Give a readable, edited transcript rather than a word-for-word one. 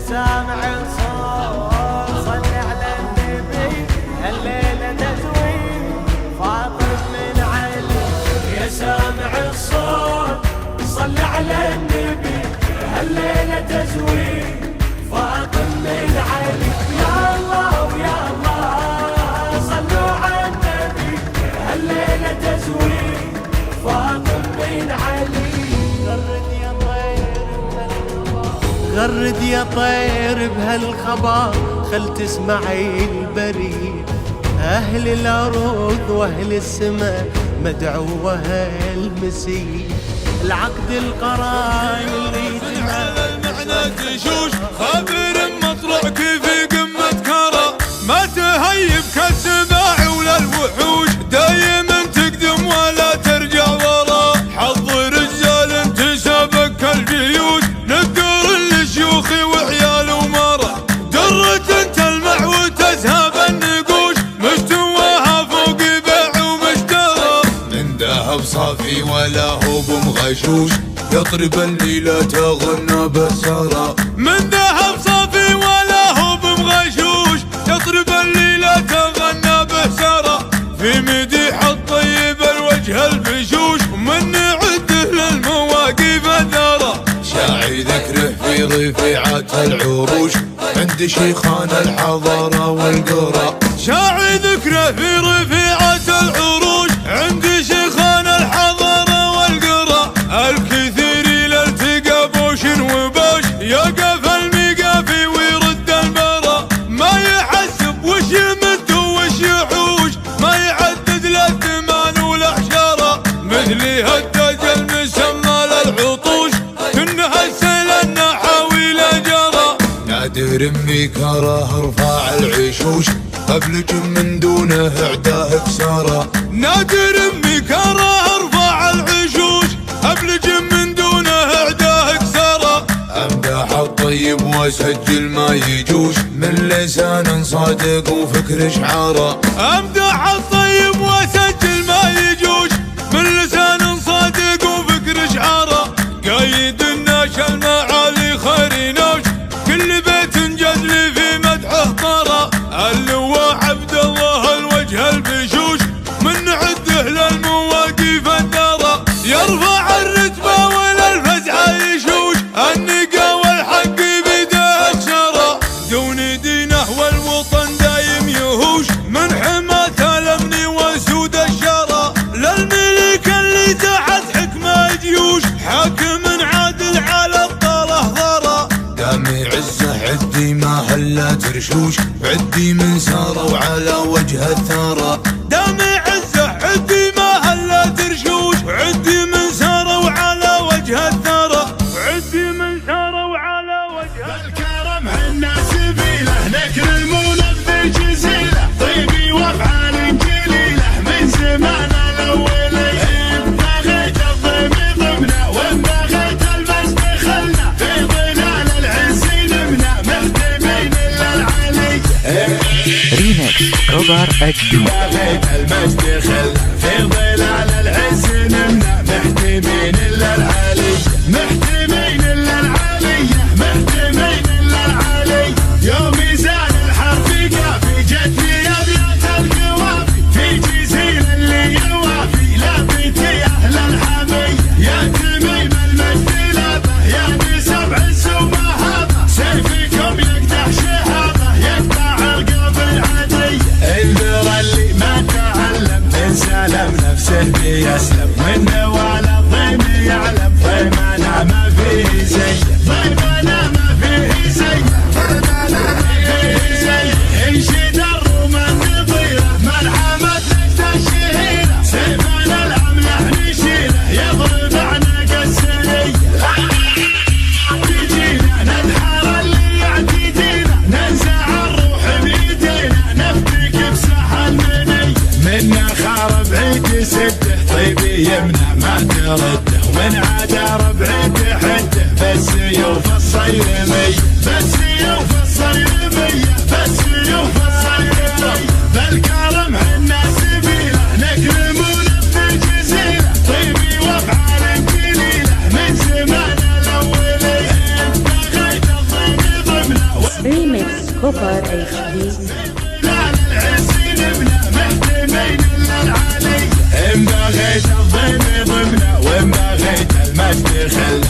سامع الصوت صل على النبي الليلة تزويد فاطم من علي. يا سامع الصوت صل على النبي الليلة تزويد فاطم من علي. يا الله ويا الله صلوا على النبي الليلة تزويد فاطم من علي. غرد يا طير بهالخبر خل تسمعي البريد. أهل الأرض وأهل السماء مدعوة المسيح. العقد القران يريد على المعنى تشوش خبر مطلع في قمة كرى ما تهيب كالسباع ولا الوحوش دايما تقدم ولا ترجع ورا. حظ رجال تسابق كالجيوش نذكر الشيوخ وعيال ومرا درة تلمع وتذهب النقوش مستواها فوق بيع ومشترى. من ذهب صافي ولا هو بمغشوش يطرب الليلة تغنى بسرى. من ذهب صافي ولا هو بمغشوش يطرب الليلة تغنى بسرى. في مديح الطيب الوجه البشوش ومن عده للمواقف ذرى. شاعي ذكره في رفيعات العروش عند شيخان الحضارة والقرى. شاعي ذكره في رفيعات العروش عند شيخان الحضارة والقرى. الكثير الالتقى بوش وبوش يقف الميقافي ويرد البرى. ما يحسب وش يمد وش يحوش ما يعدد لا الثمان ولا عشرة. مثلي هداج المسمى للعطوش كنها السيل النحاوي لا جرى. نادر امي كره ارفع العشوش ابلج من دونه اعداه كسرى. نادر امي كره ارفع العشوش ابلج من دونه اعداه كسرى. امدح الطيب واسجل ما يجوش من لسان صادق وفكر شعارة. امدح الطيب واسجل ما يجوش من لسان صادق وفكر شعارة. قايد الناش المعالي خير نوش كل بيت جزلي في مدحه طرى. اللواء عبد الله الوجه البشوش من عده للمواقف الدرى. يرفع الرتبة وللفزعة يشوش النقا والحق بيده اكسرى. دون دينه والوطن دايم يهوش من حماة الامن وسود الشرى. للملك اللي تحت حكمه جيوش حاكم عادل على الطره ضرى. دامي عزه عدي ما هلا ترشوش عدي من ساره وعلى وجه الثرى. دامي عزه عدي ما هلا ترشوش عدي من ساره وعلى وجه الثرى. عدي من ساره وعلى وجه الكرم عنا سبيله نكرمونه بجزيله طيبي وافعال جليله من زمان الاولي. ان بغيت الضيم ضمنا وان بغيت المجد خلنا في ظلال العز نمنا مهتمين للعلي. ريمكس روبر اتش. بغيت المجد خلنا في ظلال العز نمنا مهتمين للعلي. مهتمين للعلي مهتمين للعلي. يوم ميزان الحرب قافي جتني ابيات القوافي في جزيل اللي يوافي لافيتي اهل الحمي. يا تميم المجد لابه يا بسبع السما هذا سيفكم يقدح شهابه يقطع القلب العادي. انذر اللي ما تعلم من سلم نفسه بيسلم منه ولا الضيم يعلم. ضيمنا ما فيه زي ضيمنا ما فيه زي ضيمنا ما فيه زي. انشد الرومان نظيره ملحمة لجد الشهيره سيفنا الاملح نشيله يضرب عنق السريه. تجينا ندحر اللي يعتدينا ننزع الروح بيدينا نفتك بساحة المنيه. منا خارب عيد سده طيبي يمنع ما ترده ومن عاد ربعته حده بالسيوف الصيرميه. بالسيوف الصيرميه بالسيوف الصيرميه. بالكرم عنا سبيله نكرمونه بجزيله طيبي وافعال جليله من زمان الاولي. ان بغيت الضيم ضمنا كوبر HD. لا العزين بلا مهتمين الا العلي، ان بغيت الضيم ضمنا وان بغيت المجد خلنا